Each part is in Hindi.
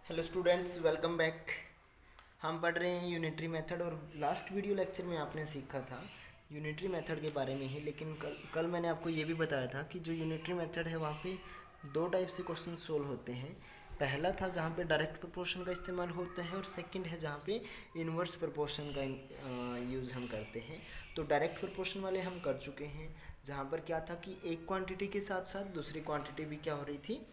Hello students, welcome back. हम पढ़ रहे हैं यूनिटरी मेथड और लास्ट वीडियो लेक्चर में आपने सीखा था यूनिटरी मेथड के बारे में ही। लेकिन कल मैंने आपको ये भी बताया था कि जो यूनिटरी मेथड है वहाँ पे दो टाइप से क्वेश्चन सोल्व होते हैं। पहला था जहाँ पे डायरेक्ट प्रोपोर्शन का इस्तेमाल होता है और सेकंड है जहाँ पे इन्वर्स प्रोपोर्शन का यूज़ हम करते हैं। तो डायरेक्ट प्रोपोर्शन वाले हम कर चुके हैं, जहाँ पर क्या था कि एक क्वांटिटी के साथ साथ दूसरी क्वांटिटी भी क्या हो रही थी,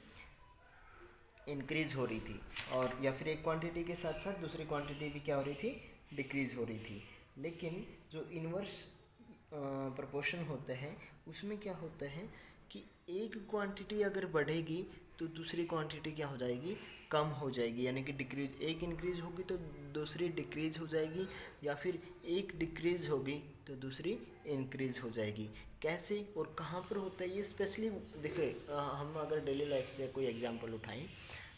इंक्रीज़ हो रही थी, और या फिर एक क्वांटिटी के साथ साथ दूसरी क्वांटिटी भी क्या हो रही थी, डिक्रीज़ हो रही थी। लेकिन जो इन्वर्स प्रोपोर्शन होता है उसमें क्या होता है कि एक क्वांटिटी अगर बढ़ेगी तो दूसरी क्वांटिटी क्या हो जाएगी, कम हो जाएगी, यानी कि डिक्रीज, एक इंक्रीज़ होगी तो दूसरी डिक्रीज़ हो जाएगी, या फिर एक डिक्रीज़ होगी तो दूसरी इंक्रीज़ हो जाएगी। कैसे और कहाँ पर होता है ये स्पेशली देखिए, हम अगर डेली लाइफ से कोई एग्जांपल उठाएं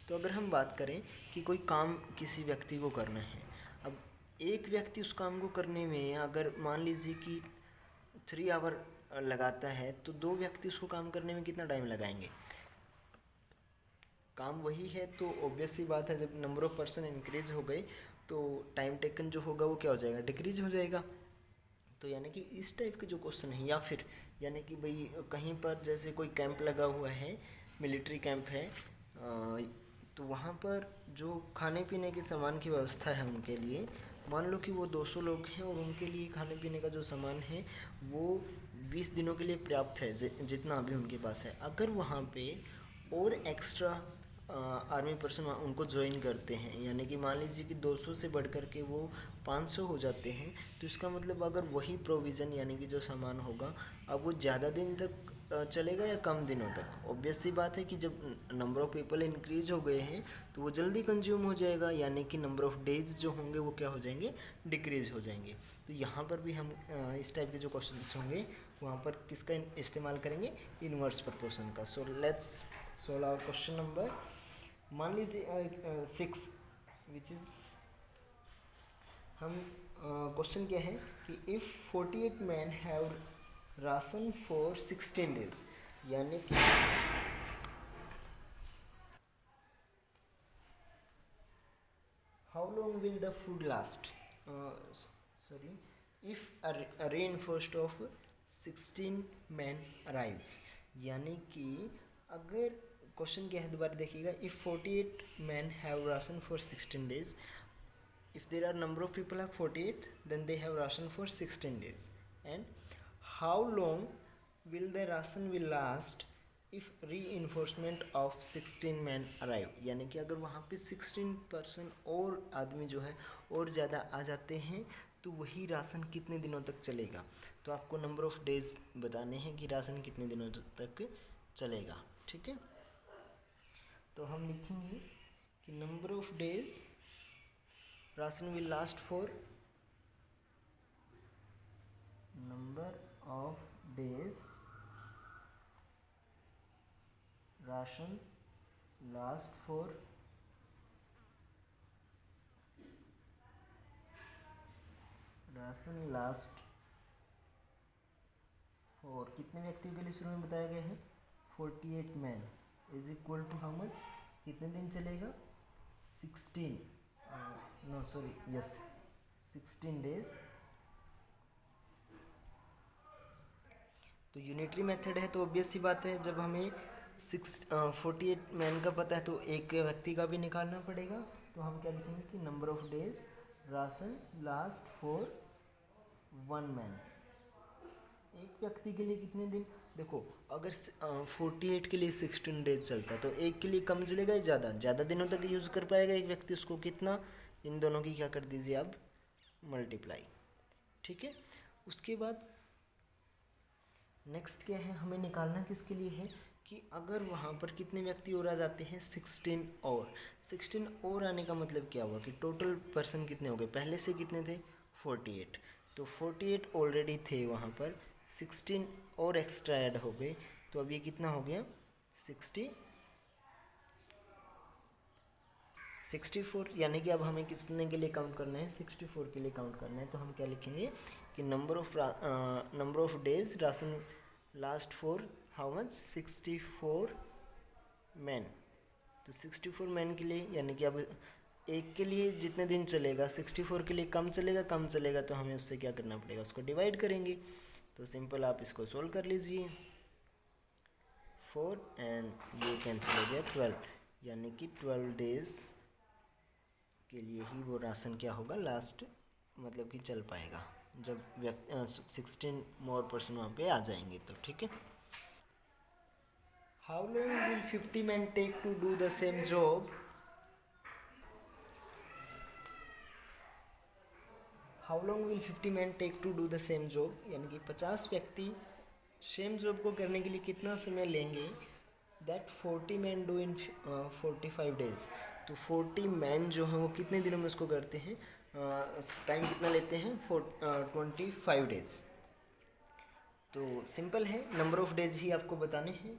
तो अगर हम बात करें कि कोई काम किसी व्यक्ति को करना है, अब एक व्यक्ति उस काम को करने में अगर मान लीजिए कि 3 आवर लगाता है तो दो व्यक्ति उसको काम करने में कितना टाइम लगाएंगे। काम वही है तो ऑब्वियस सी बात है, जब नंबर ऑफ़ पर्सन इंक्रीज़ हो गए तो टाइम टेकन जो होगा वो क्या हो जाएगा, डिक्रीज़ हो जाएगा। तो यानी कि इस टाइप के जो क्वेश्चन है, या फिर यानी कि भाई कहीं पर जैसे कोई कैंप लगा हुआ है, मिलिट्री कैंप है, तो वहाँ पर जो खाने पीने के सामान की व्यवस्था है उनके लिए, मान लो कि वो 200 लोग हैं और उनके लिए खाने पीने का जो सामान है वो 20 दिनों के लिए पर्याप्त है, जितना अभी उनके पास है। अगर वहाँ पे और एक्स्ट्रा आर्मी पर्सन उनको ज्वाइन करते हैं, यानी कि मान लीजिए कि 200 से बढ़ कर के वो 500 हो जाते हैं, तो इसका मतलब अगर वही प्रोविज़न यानी कि जो सामान होगा अब वो ज़्यादा दिन तक चलेगा या कम दिनों तक। ऑब्वियस सी बात है कि जब नंबर ऑफ़ पीपल इंक्रीज़ हो गए हैं तो वो जल्दी कंज्यूम हो जाएगा, यानी कि नंबर ऑफ़ डेज जो होंगे वो क्या हो जाएंगे, डिक्रीज़ हो जाएंगे। तो यहाँ पर भी हम इस टाइप के जो क्वेश्चन होंगे वहाँ पर किसका इस्तेमाल करेंगे, इन्वर्स प्रोपोर्शन का। So let's solve our question number, मान लीजिए 6, विच इज़ हम क्वेश्चन क्या है कि if 48 man have ration for 16 days, यानी कि how long will the food last, sorry, if a reinforced of 16 man arrives, यानी कि अगर क्वेश्चन क्या है दोबारा देखिएगा, if 48 man have ration for 16 days, if there are number of people are 48 then they have ration for 16 days, and how long will the ration will last if reinforcement of 16 men arrive, यानी कि अगर वहाँ पे 16 पर्सन और आदमी जो है और ज़्यादा आ जाते हैं तो वही राशन कितने दिनों तक चलेगा। तो आपको नंबर ऑफ़ डेज़ बताने हैं कि राशन कितने दिनों तक चलेगा। ठीक है, तो हम लिखेंगे कि number of days ration will last for, number of days ration last for कितने व्यक्तियों के लिए शुरू में बताया गया है, 48 man is equal to how much, कितने दिन चलेगा, 16, नो सॉरी, यस 16 डेज। तो यूनिटरी मेथड है तो ऑब्वियस सी बात है, जब हमें 48 मैन का पता है तो एक व्यक्ति का भी निकालना पड़ेगा। तो हम क्या लिखेंगे कि number of days ration last for 1 man, एक व्यक्ति के लिए कितने दिन। देखो अगर 48 के लिए 16 डेज चलता है तो एक के लिए कम चलेगा या ज़्यादा, ज़्यादा दिनों तक यूज़ कर पाएगा एक व्यक्ति, उसको कितना, इन दोनों की क्या कर दीजिए अब, मल्टीप्लाई। ठीक है, उसके बाद नेक्स्ट क्या है, हमें निकालना किसके लिए है कि अगर वहाँ पर कितने व्यक्ति और आ जाते हैं, 16 और 16 और आने का मतलब क्या हुआ कि टोटल पर्सन कितने हो गए, पहले से कितने थे 48, तो 48 ऑलरेडी थे वहाँ पर, 16 और एक्स्ट्रा ऐड हो गए, तो अब ये कितना हो गया 64, यानी कि अब हमें कितने के लिए काउंट करना है, 64 के लिए काउंट करना है। तो हम क्या लिखेंगे कि number of days ration last for how much, 64 man. तो 64 मैन के लिए यानी कि अब एक के लिए जितने दिन चलेगा 64 के लिए कम चलेगा तो हमें उससे क्या करना पड़ेगा, उसको डिवाइड करेंगे। तो सिंपल आप इसको सोल्व कर लीजिए। 4 एंड ये कैंसिल हो गया 12, यानी कि 12 डेज के लिए ही वो राशन क्या होगा लास्ट, मतलब कि चल पाएगा जब 16 मोर पर्सन वहाँ पे आ जाएंगे तो। ठीक है। How long will 50 man take to do the same job? How long will 50 man take to do the same job, यानी कि 50 व्यक्ति सेम जॉब को करने के लिए कितना समय लेंगे? That 40 man do in 45 days. तो 40 मैन जो हैं वो कितने दिनों में उसको करते हैं, टाइम कितना लेते हैं? 25 डेज। तो सिंपल है, नंबर ऑफ डेज ही आपको बताने हैं।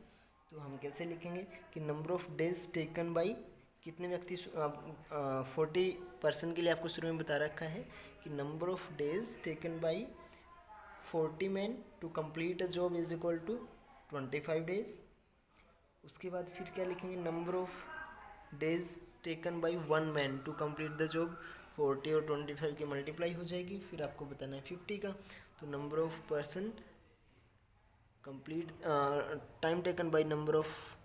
तो हम कैसे लिखेंगे कि number of days taken by कितने व्यक्ति, 40% के लिए आपको शुरू में बता रखा है कि number of days taken by 40 man to complete a job is equal to 25 days. उसके बाद फिर क्या लिखेंगे, number of days taken by 1 man to complete the job, 40 और 25 की मल्टीप्लाई हो जाएगी, फिर आपको बताना है 50 का। तो number of person complete, time taken by number of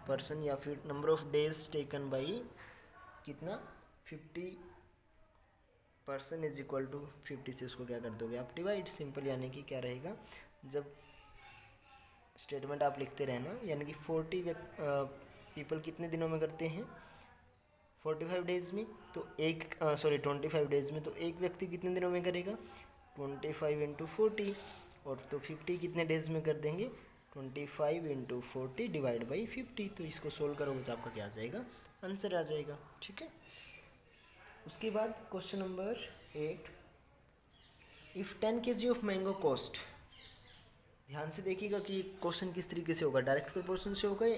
person या फिर number of days taken by कितना, 50% इज इक्वल टू 50 से उसको क्या कर दोगे आप, डिवाइड। सिंपल, यानी कि क्या रहेगा, जब स्टेटमेंट आप लिखते रहना, यानी कि 40 पीपल कितने दिनों में करते हैं, 45 डेज में, तो 25 डेज में, तो एक व्यक्ति कितने दिनों में करेगा, 25 इंटू 40, और तो 50 कितने डेज में कर देंगे, 25 इंटू 40 डिवाइड बाई 50। तो इसको सोल्व करोगे तो आपका क्या आ जाएगा, आंसर आ जाएगा। ठीक है। उसके बाद question number 8, if 10 kg of mango cost, ध्यान से देखिएगा कि क्वेश्चन किस तरीके से होगा, डायरेक्ट प्रोपोर्शन से होगा या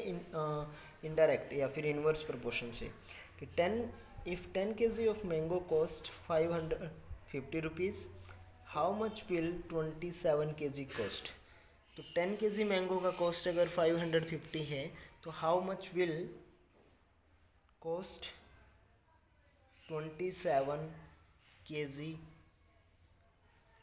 इनडायरेक्ट या फिर इनवर्स प्रोपोर्शन से, कि 10 kg of mango cost 550 rupees, how much will 27 kg cost. तो 10 kg मैंगो का कॉस्ट अगर 550 है तो how much will cost 27 kg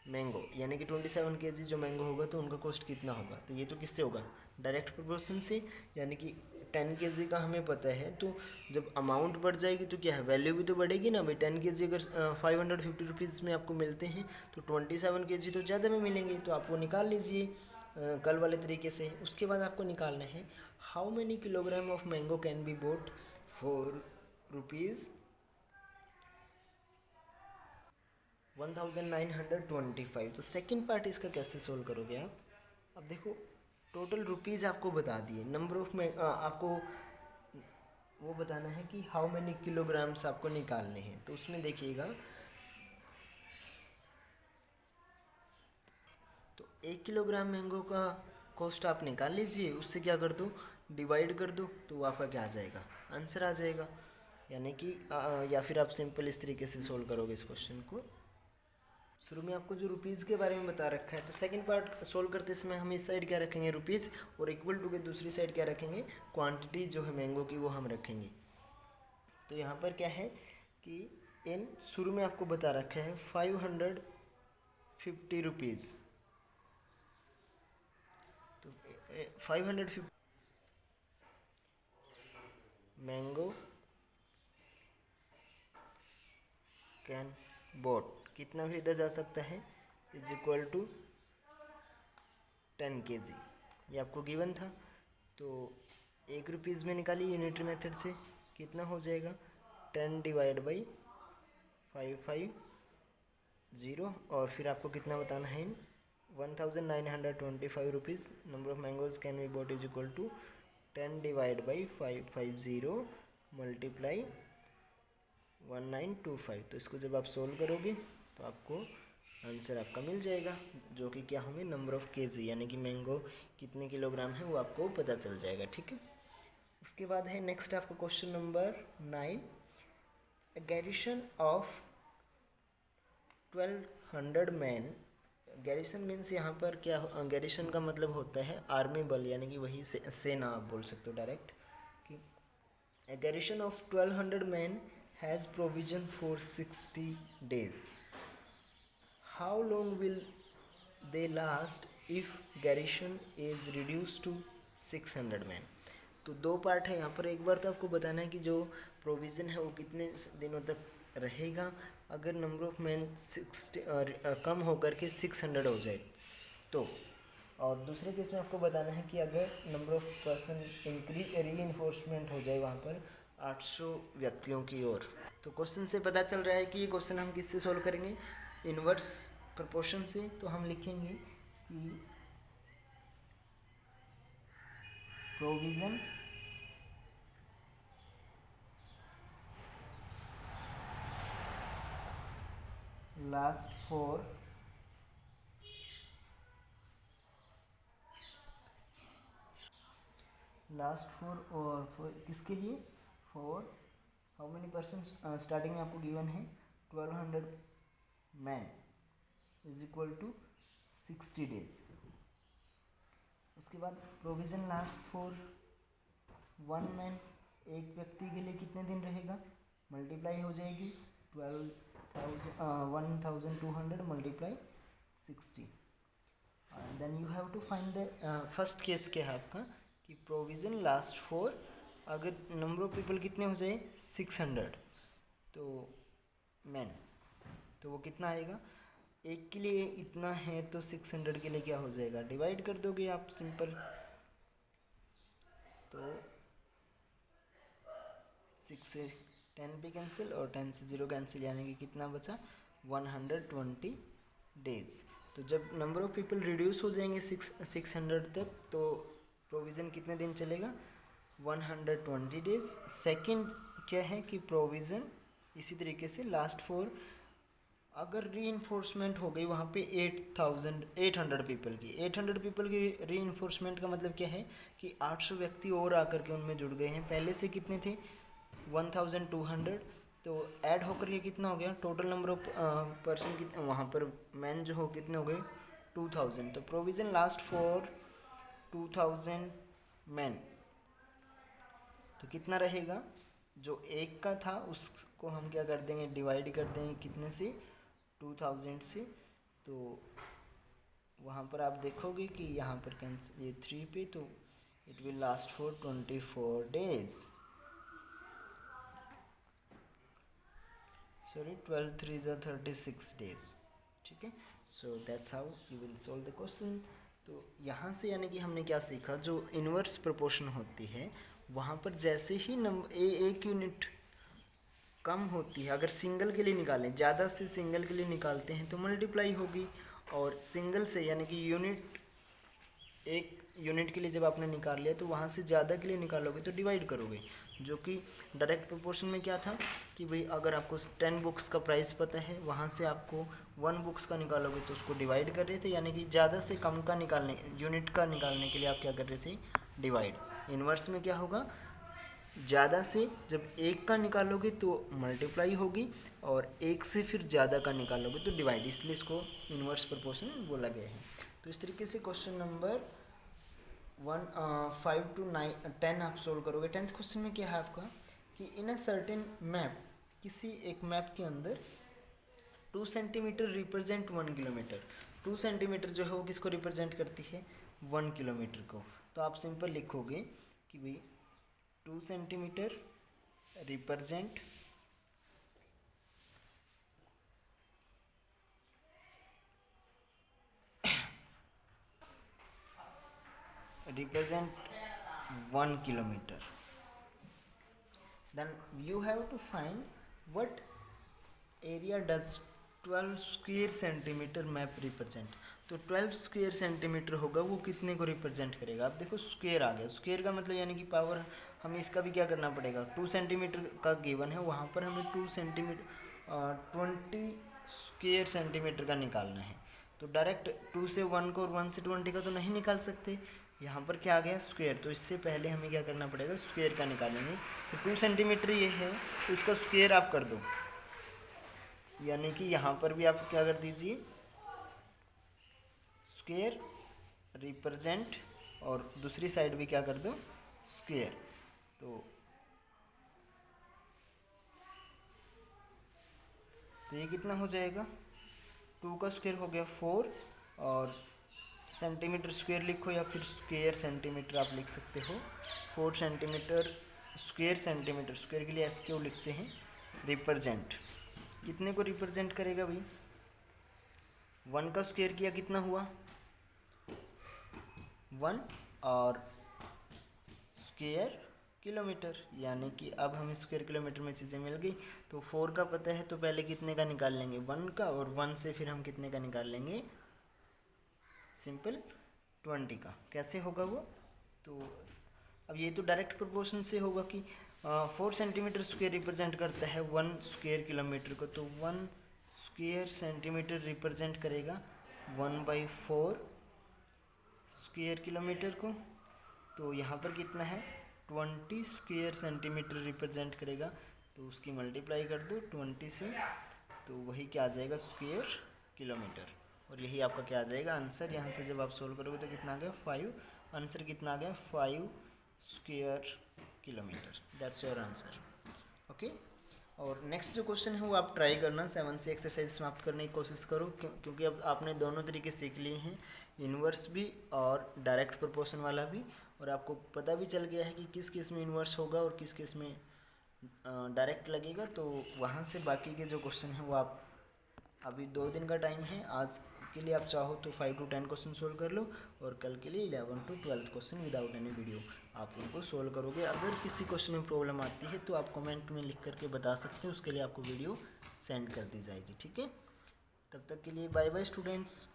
mango, यानी कि 27 kg जो मैंगो होगा तो उनका कॉस्ट कितना होगा। तो ये तो किससे होगा, डायरेक्ट प्रोपोर्शन से, यानी कि 10 kg का हमें पता है, तो जब अमाउंट बढ़ जाएगी तो क्या है, वैल्यू भी तो बढ़ेगी ना भाई। 10 kg अगर 550 रुपीज़ में आपको मिलते हैं तो 27 kg तो ज़्यादा में मिलेंगे, तो आप वो निकाल लीजिए कल वाले तरीके से। उसके बाद आपको निकालना है how many kilogram of mango can be boat for rupees 1925। तो सेकंड पार्ट इसका कैसे सोल्व करोगे आप, अब देखो टोटल रुपीज़ आपको बता दिए, नंबर ऑफ में आपको वो बताना है कि हाउ मैनी किलोग्राम्स आपको निकालने हैं। तो उसमें देखिएगा, तो 1 किलोग्राम मैंगो का कॉस्ट आप निकाल लीजिए, उससे क्या कर दो, डिवाइड कर दो, तो आपका क्या आ जाएगा, आंसर आ जाएगा। यानी कि या फिर आप सिंपल इस तरीके से सोल्व करोगे इस क्वेश्चन को। शुरू में आपको जो रुपीज़ के बारे में बता रखा है, तो सेकंड पार्ट सोल्व करते समय हम इस साइड क्या रखेंगे, रुपीज़, और इक्वल टू के दूसरी साइड क्या रखेंगे, क्वांटिटी जो है मैंगो की वो हम रखेंगे। तो यहाँ पर क्या है कि इन शुरू में आपको बता रखा है 550 रुपीज़, तो 550 मैंगो कैन बोट, कितना खरीदा जा सकता है, इज इक्वल टू 10 kg, ये आपको गिवन था। तो 1 रुपीज़ में निकाली यूनिटरी मेथड से, कितना हो जाएगा, 10 डिवाइड बाई 550, और फिर आपको कितना बताना है, 1925 rupees, number of mangoes can be bought is equal to 10 divide by 550 multiply 1925। तो इसको जब आप सोल्व करोगे तो आपको आंसर आपका मिल जाएगा, जो कि क्या होंगे, नंबर ऑफ केजी, यानी कि मैंगो कितने किलोग्राम है वो आपको पता चल जाएगा। ठीक है। उसके बाद है नेक्स्ट आपका question number 9, garrison of 1200 man. Garrison means यहाँ पर क्या, गैरिसन का मतलब होता है आर्मी बल, यानी कि वही सेना आप बोल सकते हो डायरेक्ट, कि A garrison of 1200 men has provision for 60 days. How long will they last if garrison is reduced to 600 men? तो दो पार्ट है यहाँ पर। एक बार तो आपको बताना है कि जो प्रोविज़न है वो कितने दिनों तक रहेगा अगर नंबर ऑफ मैन 60 कम होकर के 600 हो जाए तो। और दूसरे केस में आपको बताना है कि अगर नंबर ऑफ पर्सन री इन्फोर्समेंट हो जाए वहाँ पर 800 व्यक्तियों की ओर। तो क्वेश्चन से पता चल रहा है कि ये क्वेश्चन हम किससे सॉल्व करेंगे, इन्वर्स प्रोपोर्शन से। तो हम लिखेंगे कि प्रोविज़न लास्ट फॉर और फॉर किसके लिए, for how many person. Starting में आपको गिवन है 1200 man is equal to 60 days. उसके बाद प्रोविज़न लास्ट फॉर 1 मैन, एक व्यक्ति के लिए कितने दिन रहेगा, मल्टीप्लाई हो जाएगी 1200 multiply 60। Then you have to find the first case क्या है आपका कि प्रोविज़न लास्ट फॉर, अगर नंबर ऑफ पीपल कितने हो जाए 600 तो मैन, तो वो कितना आएगा, एक के लिए इतना है तो 600 के लिए क्या हो जाएगा, डिवाइड कर दोगे आप सिंपल। तो 6 से 10 भी कैंसिल और 10 से 0 कैंसिल, यानी कि कितना बचा 120 डेज। तो जब नंबर ऑफ पीपल रिड्यूस हो जाएंगे 600 तक तो प्रोविज़न कितने दिन चलेगा 120 डेज। सेकंड क्या है कि प्रोविज़न इसी तरीके से लास्ट फॉर, अगर री हो गई वहाँ पे 800 पीपल की, 800 पीपल की री का मतलब क्या है कि 800 व्यक्ति और आकर के उनमें जुड़ गए हैं। पहले से कितने थे 1200, तो ऐड होकर के कितना हो गया, टोटल नंबर ऑफ पर्सन कितने वहाँ पर मैन जो हो कितने हो गए 2000। तो प्रोविज़न लास्ट फॉर 2000 मैन, तो कितना रहेगा, जो एक का था उसको हम क्या कर देंगे, डिवाइड कर देंगे कितने से 2000 से। तो वहाँ पर आप देखोगे कि यहाँ पर कैंसिल ये 3 पे, तो it will last for 24 days, sorry 12 3 36 days. ठीक है, so that's how you will solve the question. तो यहाँ से यानी कि हमने क्या सीखा, जो इन्वर्स प्रोपोर्शन होती है वहाँ पर जैसे ही एक यूनिट कम होती है, अगर सिंगल के लिए निकालें, ज़्यादा से सिंगल के लिए निकालते हैं तो मल्टीप्लाई होगी, और सिंगल से यानी कि एक यूनिट के लिए जब आपने निकाल लिया तो वहाँ से ज़्यादा के लिए निकालोगे तो डिवाइड करोगे, जो कि डायरेक्ट प्रोपोर्शन में क्या था कि भाई अगर आपको 10 बुक्स का प्राइस पता है, वहाँ से आपको 1 बुक्स का निकालोगे तो उसको डिवाइड कर रहे थे, यानी कि ज़्यादा से कम का यूनिट का निकालने के लिए आप क्या कर रहे थे, डिवाइड। इन्वर्स में क्या होगा, ज़्यादा से जब एक का निकालोगे तो मल्टीप्लाई होगी, और एक से फिर ज़्यादा का निकालोगे तो डिवाइड, इसलिए इसको इन्वर्स प्रोपोर्शन बोला गया है। तो इस तरीके से क्वेश्चन नंबर 5 to 10 आप सोल्व करोगे। 10th क्वेश्चन में क्या है आपका कि इन अ सर्टेन मैप, किसी एक मैप के अंदर 2 सेंटीमीटर रिप्रेजेंट 1 किलोमीटर। 2 सेंटीमीटर जो है वो किसको रिप्रेजेंट करती है, 1 किलोमीटर को। तो आप सिंपल लिखोगे कि भाई 2 centimetre represent represent 1 kilometer. Then you have to find what area does 12 square centimeter map represent। तो 12 स्क्वेयर सेंटीमीटर होगा वो कितने को रिप्रेजेंट करेगा। आप देखो स्क्वेयर आ गया, स्क्वेयर का मतलब यानी कि पावर, हमें इसका भी क्या करना पड़ेगा, 2 सेंटीमीटर का गिवन है, वहाँ पर हमें 2 सेंटीमीटर 20 स्क्वेयर सेंटीमीटर का निकालना है। तो डायरेक्ट 2 से 1 को और 1 से 20 का तो नहीं निकाल सकते, यहाँ पर क्या आ गया स्क्वेयर, तो इससे पहले हमें क्या करना पड़ेगा, स्क्वेयर का निकालेंगे। तो 2 सेंटीमीटर ये है तो इसका स्क्वेयर आप कर दो, यानी कि यहाँ पर भी आप क्या कर दीजिए स्क्वेयर रिप्रेजेंट, और दूसरी साइड भी क्या कर दो स्क्वेयर। तो तो ये कितना हो जाएगा, 2 का स्क्वायर हो गया 4, और सेंटीमीटर स्क्वायर लिखो या फिर स्क्वायर सेंटीमीटर आप लिख सकते हो। 4 सेंटीमीटर स्क्वायर, सेंटीमीटर स्क्वायर के लिए एस क्यू लिखते हैं। रिप्रेजेंट कितने को रिप्रेजेंट करेगा भाई, 1 का स्क्वायर किया कितना हुआ 1, और स्क्वायर किलोमीटर, यानी कि अब हमें स्क्वायर किलोमीटर में चीज़ें मिल गई। तो 4 का पता है तो पहले कितने का निकाल लेंगे 1 का, और 1 से फिर हम कितने का निकाल लेंगे, सिंपल 20 का। कैसे होगा वो, तो अब ये तो डायरेक्ट प्रोपोर्शन से होगा कि 4 सेंटीमीटर स्क्वायर रिप्रेजेंट करता है 1 स्क्वायर किलोमीटर को, तो 1 स्क्वायर सेंटीमीटर रिप्रेजेंट करेगा 1/4 स्क्वायर किलोमीटर को। तो यहाँ पर कितना है 20 स्क्वायर सेंटीमीटर रिप्रेजेंट करेगा, तो उसकी मल्टीप्लाई कर दो 20 से, तो वही क्या आ जाएगा स्क्वायर किलोमीटर, और यही आपका क्या आ जाएगा आंसर। यहाँ से जब आप सोल्व करोगे तो कितना आ गया 5, आंसर कितना आ गया 5 square kilometre, that's your answer. Okay, और नेक्स्ट जो क्वेश्चन है वो आप ट्राई करना, 7 से एक्सरसाइज समाप्त करने की कोशिश करो, क्योंकि अब आपने दोनों तरीके सीख लिए हैं, इन्वर्स भी और डायरेक्ट प्रोपोर्शन वाला भी, और आपको पता भी चल गया है कि किस केस में इन्वर्स होगा और किस केस में डायरेक्ट लगेगा। तो वहाँ से बाकी के जो क्वेश्चन हैं वो आप, अभी 2 दिन का टाइम है, आज के लिए आप चाहो तो 5 to 10 क्वेश्चन सोल्व कर लो, और कल के लिए 11 to 12 question without any video आप उनको सोल्व करोगे। अगर किसी क्वेश्चन में प्रॉब्लम आती है तो आप कमेंट में लिख करके बता सकते हैं, उसके लिए आपको वीडियो सेंड कर दी जाएगी। ठीक है, तब तक के लिए बाय बाय स्टूडेंट्स।